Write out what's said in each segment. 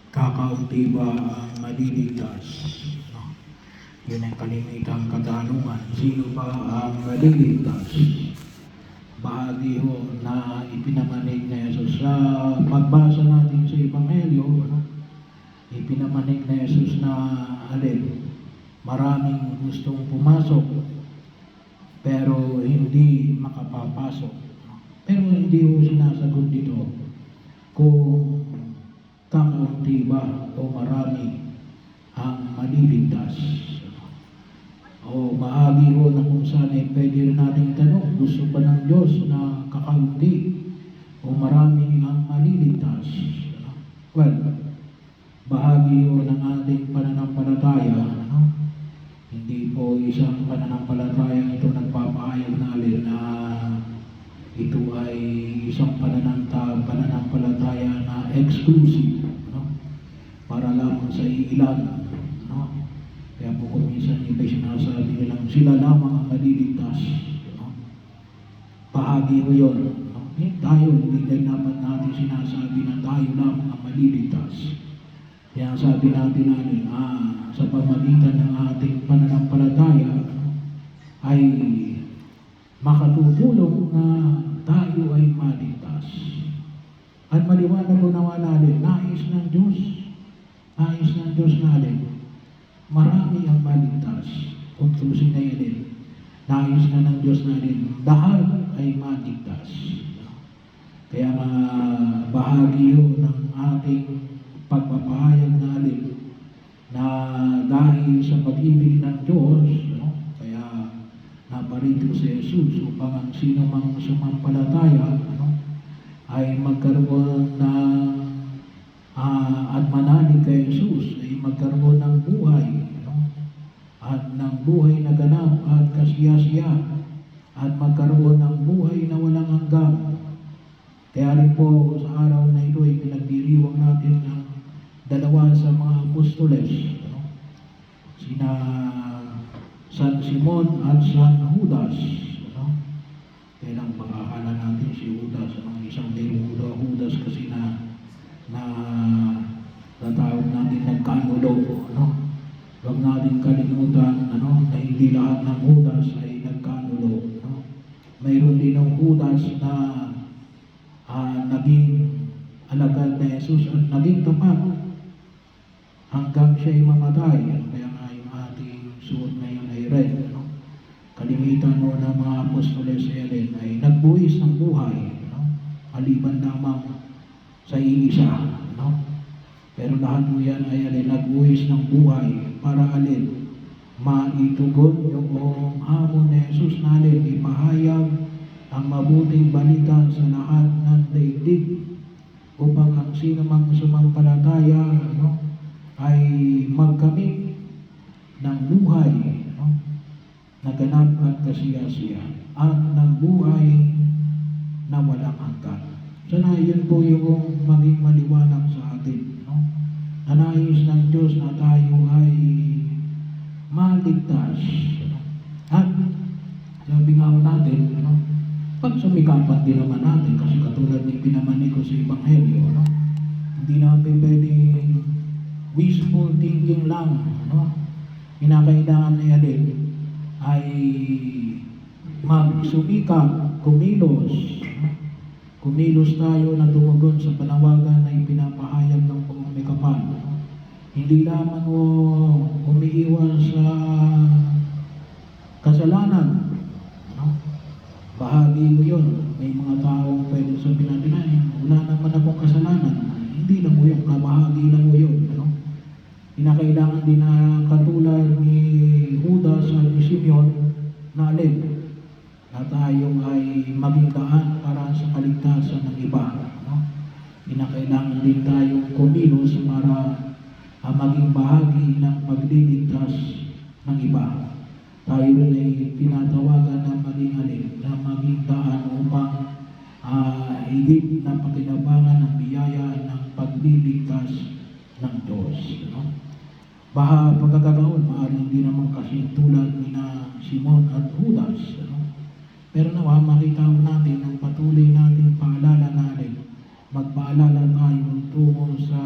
Kakaunti ba ang maliligtas? No? Yun ang kalimitang katanungan. Sino ba ang maliligtas? Bahagi ho na ipinamanig na Jesus. Sa pagbasa natin sa Ebanghelyo, ipinamanig na Jesus na maraming gustong pumasok, pero hindi makapapasok. Pero hindi ho sinasagot dito kung kakaunti ba o marami ang maliligtas. O bahagi ho na kung saan ay pwede rin natin tanong, gusto ba ng Diyos na kakaunti o marami ang maliligtas? Well, bahagi ho ng ating pananampalataya, hindi po isang pananampalataya ito nagpapahayag natin na ito ay isang pananampalataya na exclusive, para lamang sa ilan. Kaya po kung minsan iba sinasabi nilang sila lamang ang maliligtas. Bahagi ko yun. Tayo, hindi din dapat natin sinasabi na tayo lamang ang maliligtas. Kaya sabi natin sa pamagitan ng ating pananampalataya ay makatutulong na tayo ay maligtas. At maliwanag ko naman natin, nais ng Diyos natin, marami ang maligtas. Kung tusin na yan, nais na ng Diyos natin, lahat ay maligtas. Kaya bahagi yun ng ating pagpapahayag natin na dahil sa pag-ibig ng Diyos, kaya naparito si Jesus upang ang sino mang sumampalataya ay magkaroon ng at manalig kay Jesus ay magkaroon ng buhay, at ng buhay na ganap at kasiyasiya, at magkaroon ng buhay na walang hanggan. Kaya rin po sa araw na ito ay pinagdiriwang natin ng dalawa sa mga apostoles, sina San Simon at San Judas. Kailang pakakala natin si Judas, isang Judas kasi na natawag natin nagkanulo. Huwag natin kalimutan na hindi lahat ng Judas ay nagkanulo. Mayroon din ng Judas na naging alagad na Jesus at naging tapat hanggang siya ay mamatay. Kaya nga yung ating suot ngayon ay red. Kalimitan mo ng mga apostoles ay nagbuhis ng buhay, maliban lamang sa iisa. Pero lahat mo yan ay nagbuhis ng buhay para maitugon yung hamon ni Jesus natin, ipahayag ang mabuting balita sa lahat ng daigdig upang ang sino mang sumampalataya ay magkamit ng buhay na ganap at kasiyasiya at ng buhay na walang hanggan. Sana yun po yung maging maliwanag sa atin. Nais ng Diyos na tayo ay maligtas. At sabi nga natin, pagsumikapan din naman natin kasi katulad ng pinamanig ko sa Ebanghelyo, hindi natin pwedeng wishful thinking lang. Kinakailangan na yan ay magsumikap, kumilos tayo na tumugon sa panawagan na ipinapahayag ng buong may kapal. Hindi lamang umiiwas sa kasalanan. Bahagi ko yun. May mga taong pwede sabihin natin, wala naman akong kasalanan. Hindi lang mo yun, kabahagi lang mo yun. Kinakailangan din na katulad ni Judas at ni Simeon na na tayo ay maging daan para sa kaligtasan ng iba. Kinakailangan din tayong kumilos para maging bahagi ng pagliligtas ng iba. Tayo rin ay tinatawagan na maging daan upang higit na pakinabangan ng biyaya ng pagliligtas ng Diyos. Pagkakataon, maaaring hindi naman kasi tulad ni na Simon at Judas. Pero nawa, makita natin ang patuloy natin paalala natin. Magpaalala tayo tungo sa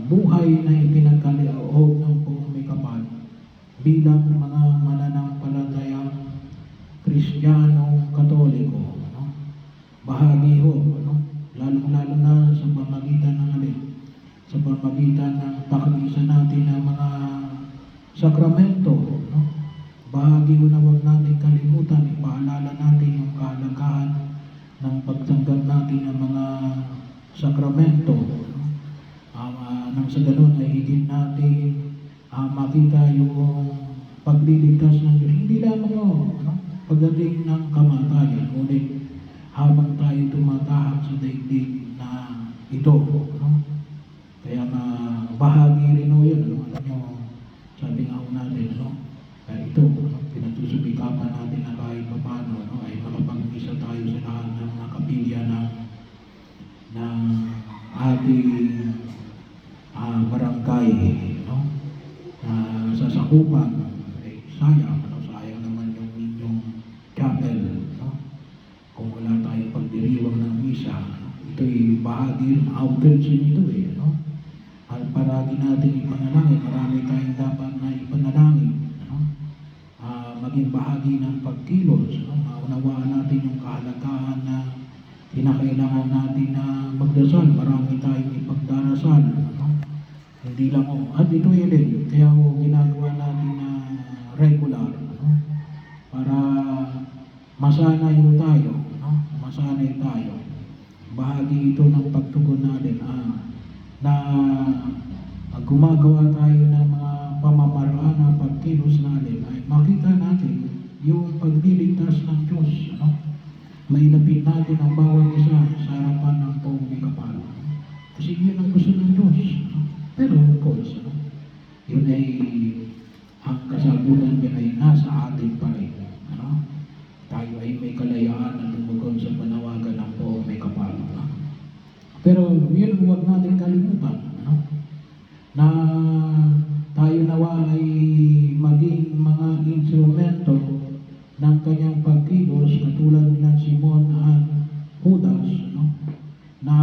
buhay na ipinagkaloob ng buong may kapal bilang mga mananampalatayang Kristiyanong Katoliko, no? Bahagi ho, no? Lalong-lalo na sa pamagitan ng alin, sa pamagitan ng pakikisan natin ng mga sakramento, no? Bahagi ho na huwag natin kalimutan, ipaalala natin yung kahalagahan ng pagtanggap natin ng mga sakramento, no? Nang sa ganun ay higit natin makita yung pagliligtas ng Diyos. Hindi lamang no? Pagdating ng kamatayan, ngunit habang tayo tumatahak sa daigdig na ito, no? Kaya bahagi rin o yun, no? Alam nyo, sabi nga ho natin, no? Kaya ito, no? Pinagsusubikapan natin na kahit paano, no? Ay makapag-misa tayo sa lahat ng mga kapilya ng ating barangay, no? Sa sakupan, sayang naman yung inyong chapel, no? Kung wala tayong pagdiriwang ng misa, no? Ito'y bahagi ng outreach nito no? At paragi natin ipanalangin, marami tayong dapat na ipanalangin, no? Maging bahagi ng pagkilos, no? Maunawaan natin yung kahalagahan na kinakailangan natin na magdasal, marami tayong ipagdarasal, no? Hindi lang at ito yun kaya ginagawa natin na regular, no? Para masanay tayo, no? Masanay tayo. Bahagi ito ng pagtugon natin na gumagawa tayo ng mga pamamaraan na pagkilos natin ay makita natin yung pagliligtas ng Diyos, no? Mailapit natin ang bawat isa sa harapan ng buong may kapal. Kasi yun ang gusto ng Diyos, no? Pero of course, no? Yun ay ang kasagutan niya ay nasa atin pa rin, no? Tayo ay may kalayaan na tumugon sa panawagan ng buong may kapal, no? Pero yun huwag natin kalimutan, no? Na tayo nawa ay maging mga instrumento ng kanyang pagkilos katulad ng Simon at Judas, no? Na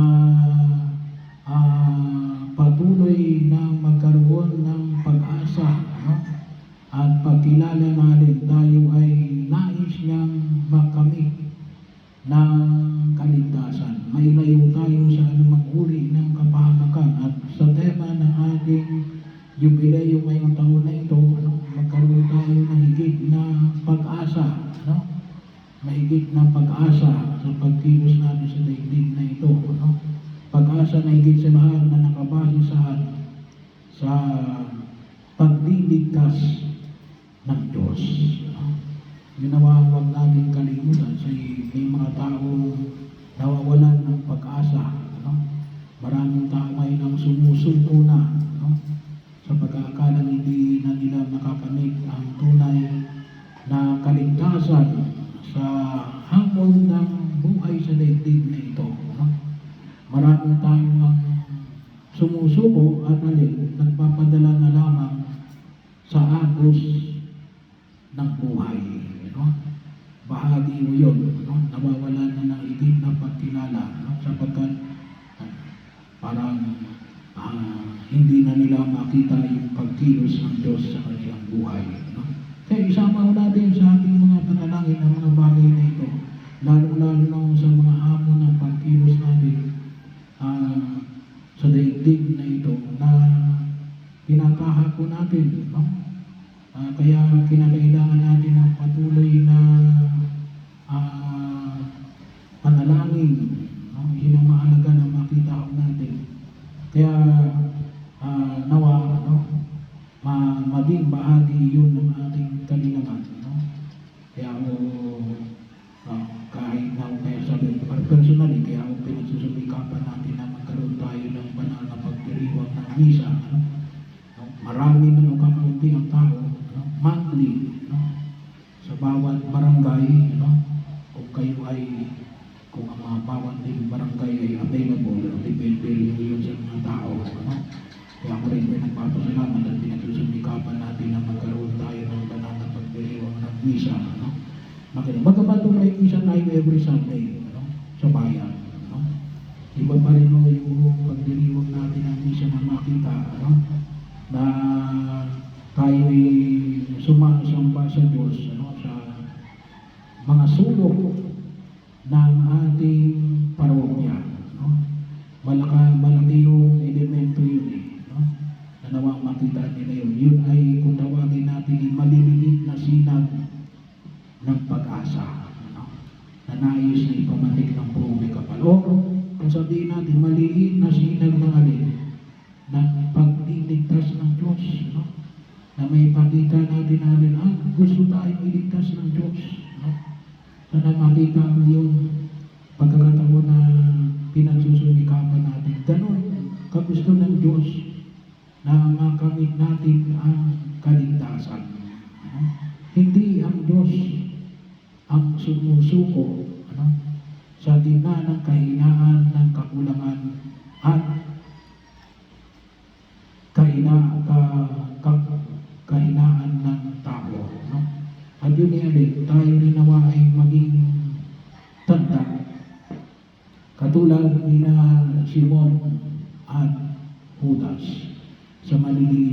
patuloy na magkaroon ng pag-asa, no? At pagkilala natin tayo ay nais niyang makamit ng kaligtasan. Mailayo tayo sa anumang uri ng kapahamakan at sa tema ng ating jubileo ngayong taon na ito, no? Magkaroon tayo ng higit na pag-asa, no? Mahigit na pag-asa sa pagkilos natin sa daigdig na ito, no? Pag-asa na higit sa lahat na nakabase sa pagliligtas ng Diyos, no? Yun naman huwag natin kalimutan sa may mga taong nawawalan ng pag-asa, no? Maraming tao ngayon ang sumusuko na, no? Sa pag-aakala hindi na nila makakamit ang tunay na kaligtasan sa hamon ng buhay sa daigdig na ito, no? Maraming tayo ang sumusuko at nagpapadala na lamang sa agos ng buhay, no? Bahagi mo yun, no? Nawawala na ng higit na pagkilala, no? Sapagkat parang hindi na nila makita yung pagkilos ng Diyos sa kanilang buhay, no? Kaya isama ko natin sa ating mga panalangin ang mga bagay na ito, lalo-lalo sa mga hamon ng pagkilos natin sa daigdig na ito na pinatahak ko natin, no? Kaya kinakailangan natin ang patuloy na panalangin, no? Yun ang mahalaga na makita ko natin. Kaya nawa, no? Maging bahagi yun ng ating kalinangan, no? Kaya ako kahit na kaya sabi personally, kaya ako pinagsusumikapan natin na magkaroon tayo ng banal na pagdiriwang ng misa, no? Marami man o kakaunti ang tao, no? Monthly, no? Sa bawat barangay, no? Kung ang mga bawat barangay ay available, depende rin yun sa mga tao, no? Kaya ako rin ay nagpapasalamat at pinagsusumikapan natin na magkaroon tayo ng banal na pagdiriwang ng misa, no? Bagamat may misa tayo every Sunday, no? Sa bayan, no? Iba pa rin yung pagdiriwang natin ng misa ng makita, ano, na tayo'y sumasamba sa Diyos, ano, sa mga sulok ng ating parokya, no? Malaki yung elemento yun eh, no? Na nawang makita nila yun. Yun ay kung tawagin natin maliliit na sinag ng pag-asa, no? Na nais na ipamatik ng Probe Kapal. O kung sabihin natin maliliit na sinag ng alin, ng pagliligtas ng Diyos, no? Na may pakita natin gusto tayong iligtas ng Diyos, no? Sana makita mo yung pagkakataon na pinagsusumikapan natin. Ganon, kagusto ng Diyos na makamit natin ang kaligtasan. Ano? Hindi ang Diyos ang sumusuko, ano, sa gitna ng kahinaan, ng kakulangan, at kahinaan ng tao. No? At yun yan, tayo rin nawa ay maging tanda. Katulad ni na Simon at Judas sa maliliit